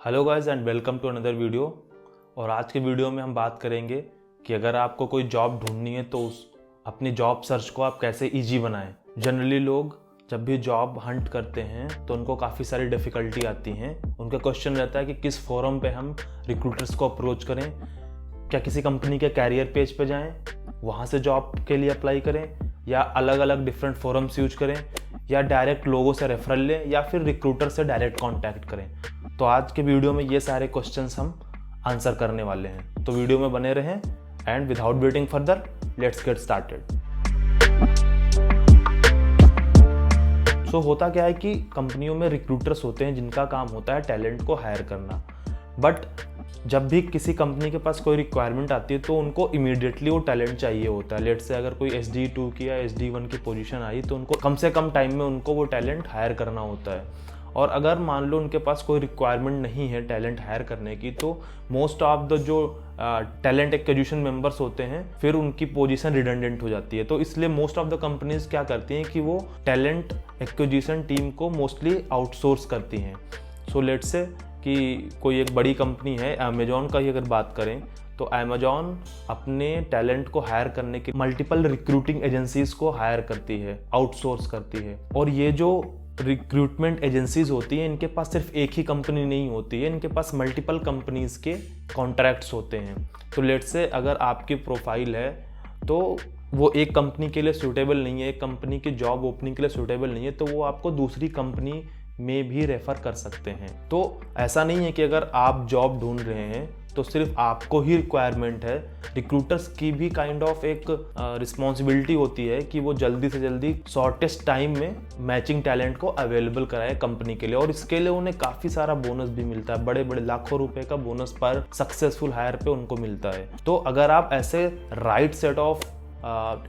Hello guys and welcome to another video. और आज के वीडियो में हम बात करेंगे कि अगर आपको कोई जॉब ढूंढनी है तो अपनी जॉब सर्च को आप कैसे इजी बनाएं। जनरली लोग जब भी जॉब हंट करते हैं तो उनको काफ़ी सारी डिफ़िकल्टी आती हैं। उनका क्वेश्चन रहता है कि किस फोरम पे हम रिक्रूटर्स को अप्रोच करें। क्या किसी कंपनी के कैरियर पेज पे जाएं, वहाँ से जॉब के लिए अप्लाई करें, या अलग अलग डिफरेंट फोरम्स यूज करें, या डायरेक्ट लोगों से रेफरल लें, या फिर रिक्रूटर से डायरेक्ट कांटेक्ट करें। तो आज के वीडियो में ये सारे क्वेश्चंस हम आंसर करने वाले हैं, तो वीडियो में बने रहें and without waiting further let's get started. So होता क्या है कि कंपनियों में रिक्रूटर्स होते हैं जिनका काम होता है टैलेंट को हायर करना। बट जब भी किसी कंपनी के पास कोई रिक्वायरमेंट आती है तो उनको इमीडिएटली वो टैलेंट चाहिए होता है। लेट से अगर कोई SD2 की या SD1 की पोजीशन आई तो उनको कम से कम टाइम में उनको वो टैलेंट हायर करना होता है। और अगर मान लो उनके पास कोई रिक्वायरमेंट नहीं है टैलेंट हायर करने की, तो मोस्ट ऑफ द जो टैलेंट एक्विजिशन मेंबर्स होते हैं फिर उनकी पोजीशन रिडंडेंट हो जाती है। तो इसलिए मोस्ट ऑफ द कंपनीज क्या करती हैं कि वो टैलेंट एक्विजिशन टीम को मोस्टली आउटसोर्स करती हैं। सो लेट से कि कोई एक बड़ी कंपनी है, अमेजॉन का ही अगर बात करें तो अमेजॉन अपने टैलेंट को हायर करने के मल्टीपल रिक्रूटिंग एजेंसीज को हायर करती है, आउटसोर्स करती है। और ये जो रिक्रूटमेंट एजेंसीज होती हैं इनके पास सिर्फ एक ही कंपनी नहीं होती है, इनके पास मल्टीपल कंपनीज के कॉन्ट्रैक्ट्स होते हैं। तो लेट से अगर आपकी प्रोफाइल है तो वो एक कंपनी के लिए सूटेबल नहीं है, एक कंपनी की जॉब ओपनिंग के लिए सूटेबल नहीं है, तो वो आपको दूसरी कंपनी में भी रेफर कर सकते हैं। तो ऐसा नहीं है कि अगर आप जॉब ढूंढ रहे हैं तो सिर्फ आपको ही रिक्वायरमेंट है। रिक्रूटर्स की भी काइंड ऑफ एक रिस्पॉन्सिबिलिटी होती है कि वो जल्दी से जल्दी शॉर्टेस्ट टाइम में मैचिंग टैलेंट को अवेलेबल कराए कंपनी के लिए। और इसके लिए उन्हें काफ़ी सारा बोनस भी मिलता है, बड़े बड़े लाखों रुपए का बोनस पर सक्सेसफुल हायर पे उनको मिलता है। तो अगर आप ऐसे राइट सेट ऑफ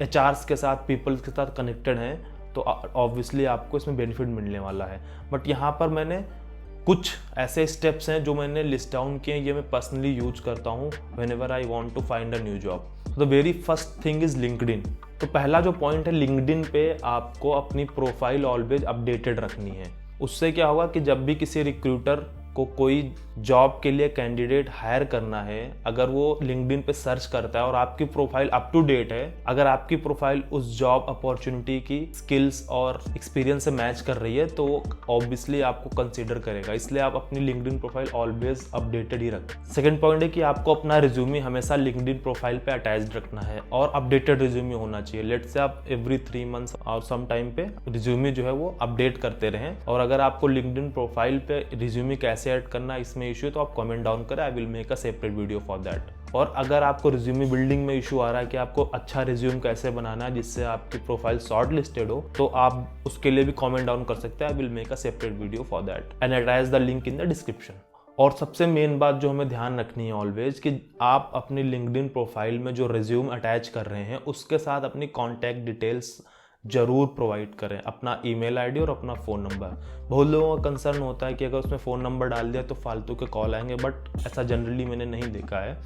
HRs के साथ, पीपल्स के साथ कनेक्टेड हैं तो ऑब्वियसली आपको इसमें बेनिफिट मिलने वाला है। बट यहाँ पर मैंने कुछ ऐसे स्टेप्स हैं जो मैंने लिस्ट डाउन किए, ये मैं पर्सनली यूज करता हूँ whenever I want to find a new job. The very first thing is LinkedIn. तो पहला जो पॉइंट है, लिंक्डइन पे आपको अपनी प्रोफाइल ऑलवेज अपडेटेड रखनी है। उससे क्या होगा कि जब भी किसी रिक्रूटर को कोई जॉब के लिए कैंडिडेट हायर करना है, अगर वो लिंक्डइन पे सर्च करता है और आपकी प्रोफाइल अप टू डेट है, अगर आपकी प्रोफाइल उस जॉब अपॉर्चुनिटी की स्किल्स और एक्सपीरियंस से मैच कर रही है तो वो ऑब्वियसली आपको कंसीडर करेगा। इसलिए आप अपनी लिंक्डइन प्रोफाइल ऑलवेज अपडेटेड ही रखें। सेकंड पॉइंट है कि आपको अपना रिज्यूमे हमेशा लिंक्डइन प्रोफाइल पे अटैच्ड रखना है और अपडेटेड रिज्यूमे होना चाहिए। लेट से आप एवरी 3 मंथ्स और सम टाइम पे रिज्यूमे जो है वो अपडेट करते रहें। और अगर आपको लिंक्डइन प्रोफाइल पे रिज्यूमे कैसे ऐड करना इसमें इशू है तो आप कमेंट डाउन करें, I will make a separate video for that. और अगर आपको रिज्यूमे बिल्डिंग में इशू आ रहा है कि आपको अच्छा रिज्यूम कैसे बनाना है जिससे आपकी प्रोफाइल शॉर्ट लिस्टेड हो, तो आप उसके लिए भी कमेंट डाउन कर सकते हैं, I will make a separate video for that and attach the link in the description. और सबसे मेन बात जो हमें ध्यान रखनी है ऑलवेज कि आप अपनी लिंक्डइन प्रोफाइल में जो रिज्यूम अटैच कर रहे हैं उसके साथ अपनी कॉन्टैक्ट डिटेल्स जरूर प्रोवाइड करें, अपना ईमेल आईडी और अपना फ़ोन नंबर। बहुत लोगों का कंसर्न होता है कि अगर उसमें फ़ोन नंबर डाल दिया तो फालतू के कॉल आएंगे, बट ऐसा जनरली मैंने नहीं देखा है।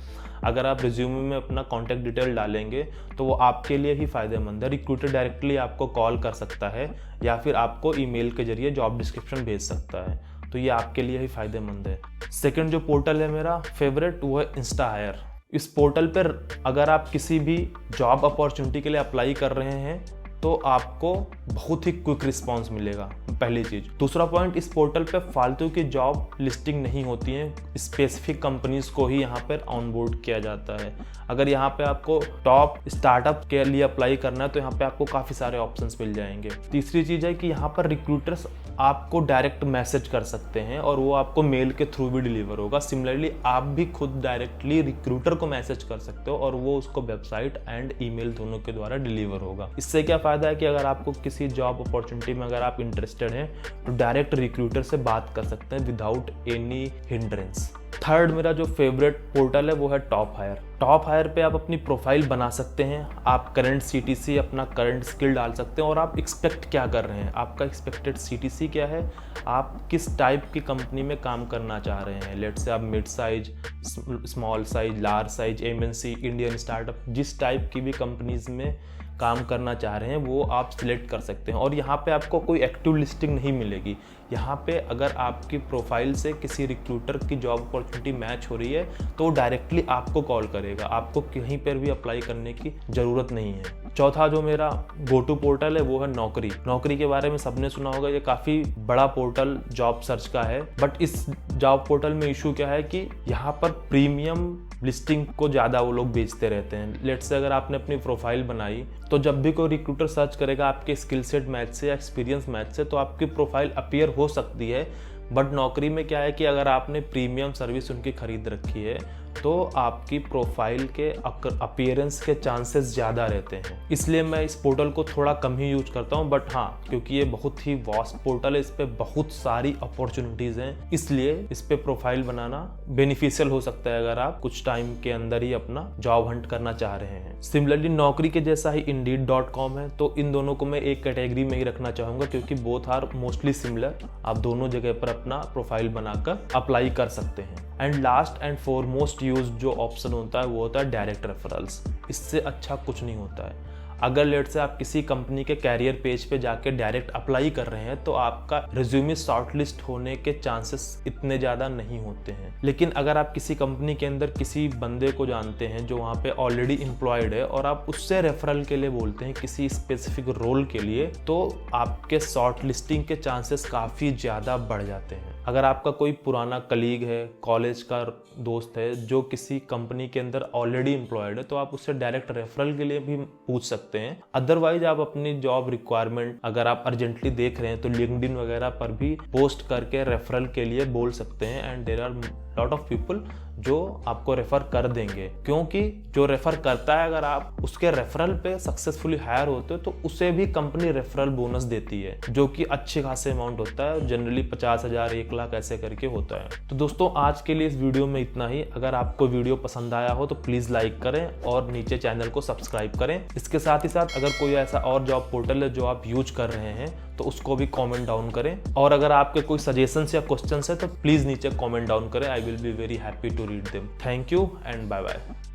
अगर आप रिज्यूमे में अपना कॉन्टैक्ट डिटेल डालेंगे तो वो आपके लिए ही फ़ायदेमंद है। रिक्रूटर डायरेक्टली आपको कॉल कर सकता है या फिर आपको ईमेल के जरिए जॉब डिस्क्रिप्शन भेज सकता है, तो ये आपके लिए ही फ़ायदेमंद है। सेकेंड जो पोर्टल है मेरा फेवरेट वो है इंस्टा हायर। इस पोर्टल पर अगर आप किसी भी जॉब अपॉर्चुनिटी के लिए अप्लाई कर रहे हैं तो आपको बहुत ही क्विक रिस्पांस मिलेगा, पहली चीज़। दूसरा पॉइंट, इस पोर्टल पे फालतू की जॉब लिस्टिंग नहीं होती हैं, स्पेसिफिक कंपनीज को ही यहाँ पर ऑनबोर्ड किया जाता है। अगर यहाँ पे आपको टॉप स्टार्टअप के लिए अप्लाई करना है तो यहाँ पे आपको काफ़ी सारे ऑप्शंस मिल जाएंगे। तीसरी चीज़ है कि यहाँ पर रिक्रूटर्स आपको डायरेक्ट मैसेज कर सकते हैं और वो आपको मेल के थ्रू भी डिलीवर होगा। सिमिलरली आप भी खुद डायरेक्टली रिक्रूटर को मैसेज कर सकते हो और वो उसको वेबसाइट एंड ईमेल दोनों के द्वारा डिलीवर होगा। इससे क्या फ़ायदा है कि अगर आपको किसी जॉब अपॉर्चुनिटी में अगर आप इंटरेस्टेड हैं तो डायरेक्ट रिक्रूटर से बात कर सकते हैं विदाउट एनी हिंड्रेंस। थर्ड मेरा जो फेवरेट पोर्टल है वो है टॉप हायर। टॉप हायर पे आप अपनी प्रोफाइल बना सकते हैं, आप करंट CTC, अपना करंट स्किल डाल सकते हैं और आप एक्सपेक्ट क्या कर रहे हैं, आपका एक्सपेक्टेड CTC क्या है, आप किस टाइप की कंपनी में काम करना चाह रहे हैं। लेट से आप mid size, small size, large size, MNC, Indian startup, जिस टाइप की भी कंपनीज में काम करना चाह रहे हैं वो आप सिलेक्ट कर सकते हैं। और यहाँ पे आपको कोई एक्टिव लिस्टिंग नहीं मिलेगी। यहाँ पे अगर आपकी प्रोफाइल से किसी रिक्रूटर की जॉब अपॉर्चुनिटी मैच हो रही है तो डायरेक्टली आपको कॉल करेगा, आपको कहीं पर भी अप्लाई करने की ज़रूरत नहीं है। चौथा जो मेरा गो टू पोर्टल है वो है नौकरी। नौकरी के बारे में सबने सुना होगा, ये काफ़ी बड़ा पोर्टल जॉब सर्च का है। बट इस जॉब पोर्टल में इशू क्या है कि यहाँ पर प्रीमियम लिस्टिंग को ज़्यादा वो लोग बेचते रहते हैं। लेट्स से अगर आपने अपनी प्रोफाइल बनाई तो जब भी कोई रिक्रूटर सर्च करेगा आपके स्किल सेट मैच से या एक्सपीरियंस मैच से तो आपकी प्रोफाइल अपीयर हो सकती है। बट नौकरी में क्या है कि अगर आपने प्रीमियम सर्विस उनकी खरीद रखी है तो आपकी प्रोफाइल के अपीयरेंस के चांसेस ज़्यादा रहते हैं। इसलिए मैं इस पोर्टल को थोड़ा कम ही यूज करता हूं। बट हाँ, क्योंकि ये बहुत ही वास्ट पोर्टल है, इस पे बहुत सारी अपॉर्चुनिटीज़ हैं, इसलिए इस पे प्रोफाइल बनाना बेनिफिशियल हो सकता है अगर आप कुछ टाइम के अंदर ही अपना जॉब हंट करना चाह रहे हैं। सिमिलरली नौकरी के जैसा ही Indeed.com है, तो इन दोनों को मैं एक कैटेगरी में ही रखना चाहूँगा क्योंकि बोथ आर मोस्टली सिमिलर। आप दोनों जगह पर अपना प्रोफाइल बनाकर अप्लाई कर सकते हैं। And last and foremost use जो ऑप्शन होता है वो होता है डायरेक्ट रेफरल्स। इससे अच्छा कुछ नहीं होता है। अगर लेट से आप किसी कंपनी के कैरियर पेज पे जाके डायरेक्ट अप्लाई कर रहे हैं तो आपका रिज्यूमे शॉर्टलिस्ट होने के चांसेस इतने ज़्यादा नहीं होते हैं। लेकिन अगर आप किसी कंपनी के अंदर किसी बंदे को जानते हैं जो वहाँ पे ऑलरेडी एम्प्लॉयड है और आप उससे रेफरल के लिए बोलते हैं किसी स्पेसिफिक रोल के लिए, तो आपके शॉर्टलिस्टिंग के चांसेस काफ़ी ज़्यादा बढ़ जाते हैं। अगर आपका कोई पुराना कलीग है, कॉलेज का दोस्त है जो किसी कंपनी के अंदर ऑलरेडी एम्प्लॉयड है तो आप उससे डायरेक्ट रेफरल के लिए भी पूछ सकते हैं। अदरवाइज आप अपनी जॉब रिक्वायरमेंट अगर आप अर्जेंटली देख रहे हैं तो लिंक्डइन वगैरह पर भी पोस्ट करके रेफरल के लिए बोल सकते हैं। And there are lot of people जो आपको रेफर कर देंगे, क्योंकि जो रेफर करता है अगर आप उसके रेफरल पे सक्सेसफुली हायर होते हो तो उसे भी कंपनी रेफरल बोनस देती है जो कि अच्छे खासे अमाउंट होता है, जनरली 50,000 1 लाख ऐसे करके होता है। तो दोस्तों आज के लिए इस वीडियो में इतना ही। अगर आपको वीडियो पसंद आया हो तो प्लीज़ लाइक करें और नीचे चैनल को सब्सक्राइब करें। इसके साथ ही साथ अगर कोई ऐसा और जॉब पोर्टल है जो आप यूज कर रहे हैं तो उसको भी कमेंट डाउन करें। और अगर आपके कोई सजेशंस या क्वेश्चंस है तो प्लीज़ नीचे कमेंट डाउन करें। I will be very happy to read them. Thank you and bye bye.